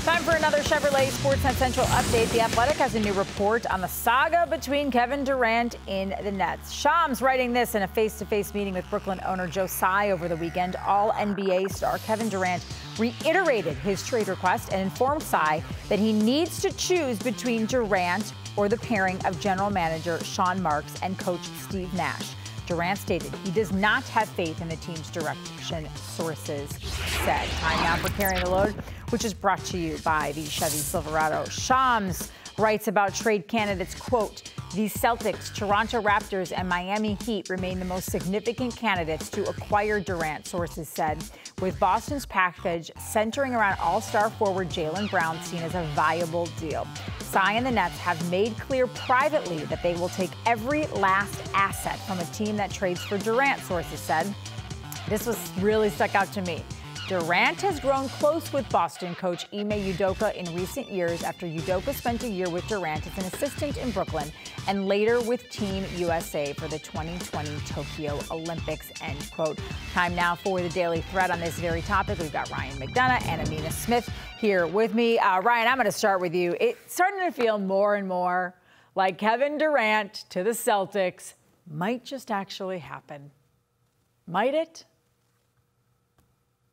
Time for another Chevrolet Sportsnet Central update. The Athletic has a new report on the saga between Kevin Durant and the Nets. Shams writing this in a face-to-face meeting with Brooklyn owner Joe Tsai over the weekend. All-NBA star Kevin Durant reiterated his trade request and informed Tsai that he needs to choose between Durant or the pairing of general manager Sean Marks and coach Steve Nash. Durant stated he does not have faith in the team's direction, sources said. Time now for Carrying the Load, which is brought to you by the Chevy Silverado. Shams writes about trade candidates, quote, the Celtics, Toronto Raptors, and Miami Heat remain the most significant candidates to acquire Durant, sources said, with Boston's package centering around all-star forward Jaylen Brown seen as a viable deal. Tsai and the Nets have made clear privately that they will take every last asset from a team that trades for Durant, sources said. This was really stuck out to me. Durant has grown close with Boston coach Ime Udoka in recent years after Udoka spent a year with Durant as an assistant in Brooklyn and later with Team USA for the 2020 Tokyo Olympics, end quote. Time now for the Daily Thread on this very topic. We've got Ryan McDonough and Amina Smith here with me. Ryan, I'm going to start with you. It's starting to feel more and more like Kevin Durant to the Celtics might just actually happen. Might it?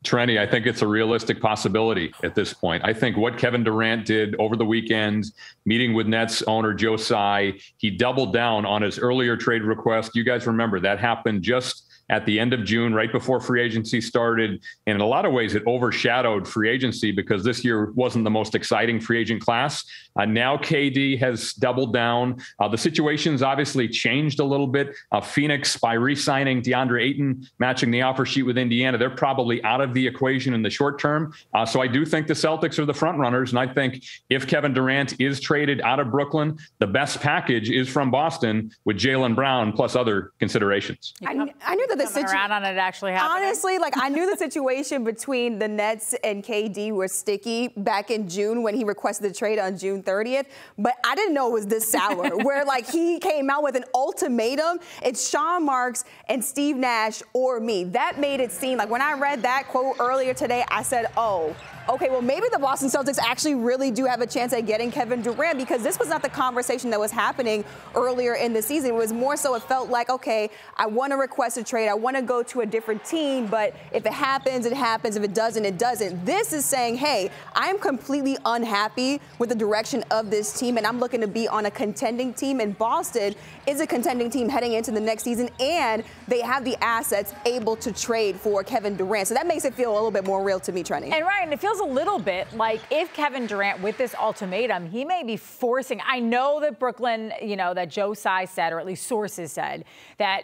Trenni, I think it's a realistic possibility at this point. I think what Kevin Durant did over the weekend, meeting with Nets owner Joe Tsai, he doubled down on his earlier trade request. You guys remember that happened just at the end of June, right before free agency started. And in a lot of ways, it overshadowed free agency because this year wasn't the most exciting free agent class. Now KD has doubled down. The situation's obviously changed a little bit. Phoenix, by re-signing DeAndre Ayton, matching the offer sheet with Indiana, they're probably out of the equation in the short term. So I do think the Celtics are the front runners. And I think if Kevin Durant is traded out of Brooklyn, the best package is from Boston with Jaylen Brown plus other considerations. I knew that the situation around on it actually happening. Honestly, I knew the situation between the Nets and KD was sticky back in June when he requested the trade on June 30th, but I didn't know it was this sour where he came out with an ultimatum. It's Sean Marks and Steve Nash or me. That made it seem like when I read that quote earlier today, I said, oh, okay, well, maybe the Boston Celtics actually really do have a chance at getting Kevin Durant because this was not the conversation that was happening earlier in the season. It was more so it felt like, okay, I want to request a trade. I want to go to a different team, but if it happens, it happens. If it doesn't, it doesn't. This is saying, hey, I'm completely unhappy with the direction of this team, and I'm looking to be on a contending team. And Boston is a contending team heading into the next season, and they have the assets able to trade for Kevin Durant. So that makes it feel a little bit more real to me, Trenni. And Ryan, it feels a little bit like if Kevin Durant, with this ultimatum, he may be forcing. I know that Brooklyn, that Joe Tsai said, or at least sources said, that,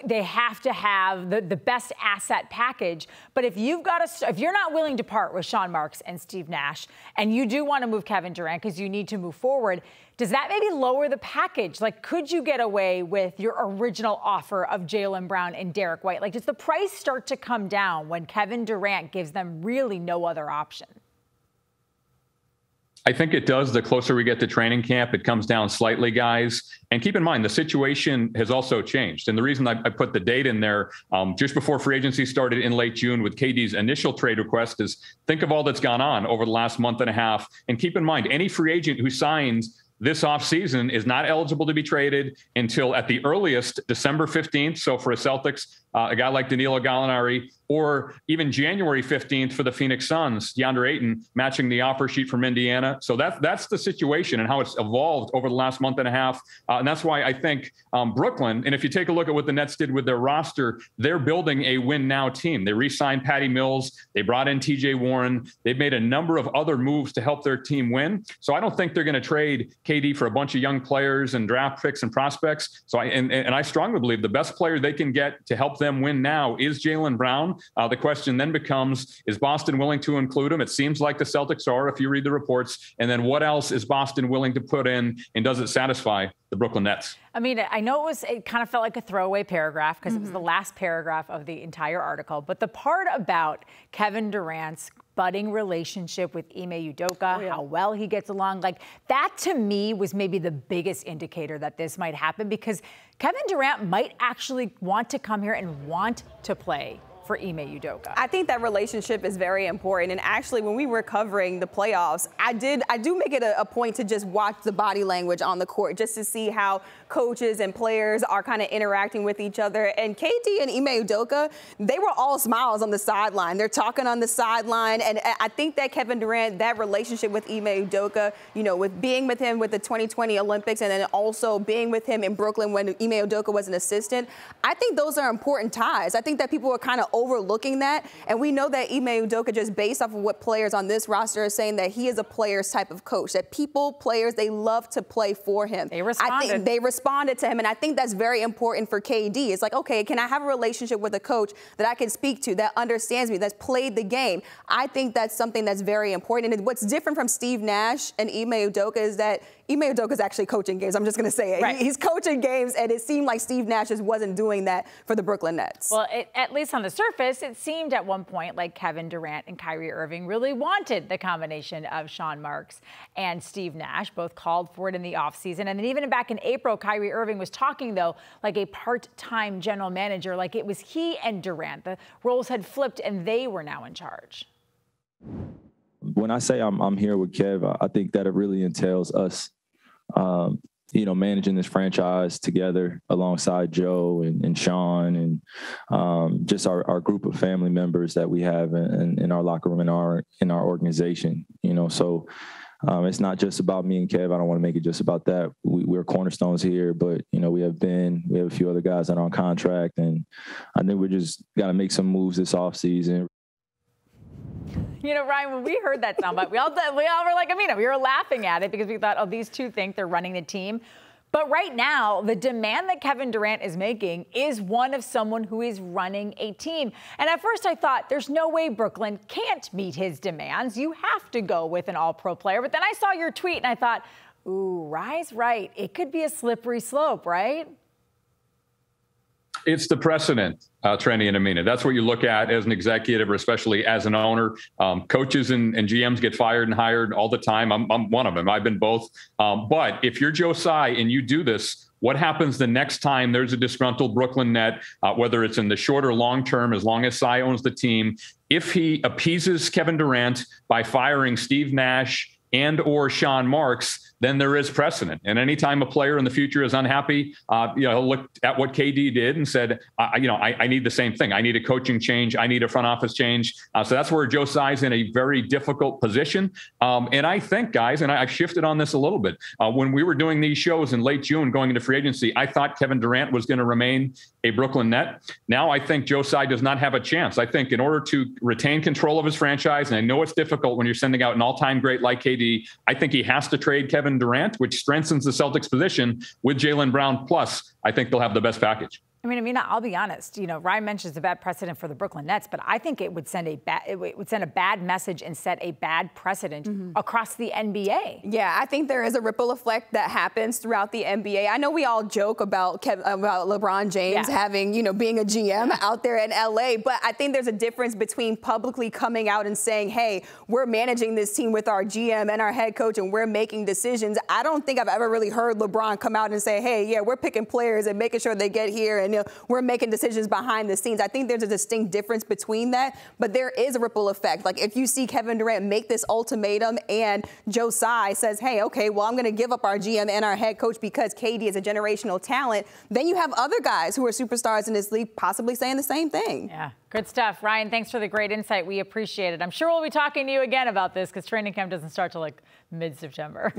they have to have the best asset package. But if if you're not willing to part with Sean Marks and Steve Nash, and you do want to move Kevin Durant because you need to move forward, does that maybe lower the package? Could you get away with your original offer of Jaylen Brown and Derek White? Does the price start to come down when Kevin Durant gives them really no other option? I think it does. The closer we get to training camp, it comes down slightly, guys. And keep in mind, the situation has also changed. And the reason I put the date in there just before free agency started in late June with KD's initial trade request is think of all that's gone on over the last month and a half. And keep in mind, any free agent who signs this offseason is not eligible to be traded until at the earliest December 15th. So for a Celtics, a guy like Danilo Gallinari, or even January 15th for the Phoenix Suns, DeAndre Ayton matching the offer sheet from Indiana. So that's the situation and how it's evolved over the last month and a half. And that's why I think Brooklyn, and if you take a look at what the Nets did with their roster, they're building a win-now team. They re-signed Patty Mills. They brought in TJ Warren. They've made a number of other moves to help their team win. So I don't think they're going to trade KD for a bunch of young players and draft picks and prospects. So I strongly believe the best player they can get to help them win now is Jaylen Brown. The question then becomes, is Boston willing to include him? It seems like the Celtics are, if you read the reports. And then what else is Boston willing to put in, and does it satisfy the Brooklyn Nets? I mean, I know it kind of felt like a throwaway paragraph because it was the last paragraph of the entire article. But the part about Kevin Durant's budding relationship with Ime Udoka, how well he gets along, that to me was maybe the biggest indicator that this might happen because Kevin Durant might actually want to come here and want to play for Ime Udoka. I think that relationship is very important. And actually, when we were covering the playoffs, I do make it a point to just watch the body language on the court, just to see how coaches and players are kind of interacting with each other. And KD and Ime Udoka, they were all smiles on the sideline. They're talking on the sideline. And I think that Kevin Durant, that relationship with Ime Udoka, with being with him with the 2020 Olympics and then also being with him in Brooklyn when Ime Udoka was an assistant, I think those are important ties. I think that people are kind of overlooking that. And we know that Ime Udoka, just based off of what players on this roster are saying, that he is a player's type of coach, that players, they love to play for him. They responded. I think they responded to him. And I think that's very important for KD. It's like, okay, can I have a relationship with a coach that I can speak to, that understands me, that's played the game? I think that's something that's very important. And what's different from Steve Nash and Ime Udoka is that Ime Udoka is actually coaching games. I'm just going to say it. Right. He's coaching games, and it seemed like Steve Nash just wasn't doing that for the Brooklyn Nets. Well, at least on the surface, it seemed at one point like Kevin Durant and Kyrie Irving really wanted the combination of Sean Marks and Steve Nash. Both called for it in the offseason. And then even back in April, Kyrie Irving was talking, though, like a part-time general manager, like it was he and Durant. The roles had flipped, and they were now in charge. When I say I'm here with Kev, I think that it really entails us, managing this franchise together alongside Joe and Sean and just our group of family members that we have in our locker room, in our organization. So it's not just about me and Kev. I don't want to make it just about that. We're cornerstones here, but we have a few other guys that are on contract, and I think we just got to make some moves this offseason. Ryan, when we heard that soundbite, we all were like, Amina, we were laughing at it because we thought, oh, these two think they're running the team. But right now, the demand that Kevin Durant is making is one of someone who is running a team. And at first I thought, there's no way Brooklyn can't meet his demands. You have to go with an all-pro player. But then I saw your tweet and I thought, ooh, Rye's right. It could be a slippery slope, right? It's the precedent, Trenni and Amina. That's what you look at as an executive, or especially as an owner. Coaches and GMs get fired and hired all the time. I'm one of them. I've been both. But if you're Joe Tsai and you do this, what happens the next time there's a disgruntled Brooklyn Net, whether it's in the short or long term, as long as Tsai owns the team? If he appeases Kevin Durant by firing Steve Nash and or Sean Marks, then there is precedent. And anytime a player in the future is unhappy, he'll look at what KD did and said, I need the same thing. I need a coaching change. I need a front office change. So that's where Joe Tsai's in a very difficult position. And I think, guys, and I shifted on this a little bit, when we were doing these shows in late June going into free agency, I thought Kevin Durant was going to remain a Brooklyn Net. Now I think Joe Tsai does not have a chance. I think in order to retain control of his franchise, and I know it's difficult when you're sending out an all-time great like KD, I think he has to trade Kevin Durant, which strengthens the Celtics' position with Jaylen Brown. Plus, I think they'll have the best package. I mean, Amina, I'll be honest. Ryan mentions a bad precedent for the Brooklyn Nets, but I think it would send a bad message and set a bad precedent across the NBA. Yeah, I think there is a ripple effect that happens throughout the NBA. I know we all joke about LeBron James having, being a GM out there in LA, but I think there's a difference between publicly coming out and saying, hey, we're managing this team with our GM and our head coach and we're making decisions. I don't think I've ever really heard LeBron come out and say, hey, yeah, we're picking players and making sure they get here and we're making decisions behind the scenes. I think there's a distinct difference between that, but there is a ripple effect. Like if you see Kevin Durant make this ultimatum and Joe Tsai says, hey, okay, well, I'm going to give up our GM and our head coach because KD is a generational talent, then you have other guys who are superstars in this league possibly saying the same thing. Yeah, good stuff. Ryan, thanks for the great insight. We appreciate it. I'm sure we'll be talking to you again about this because training camp doesn't start till like mid-September.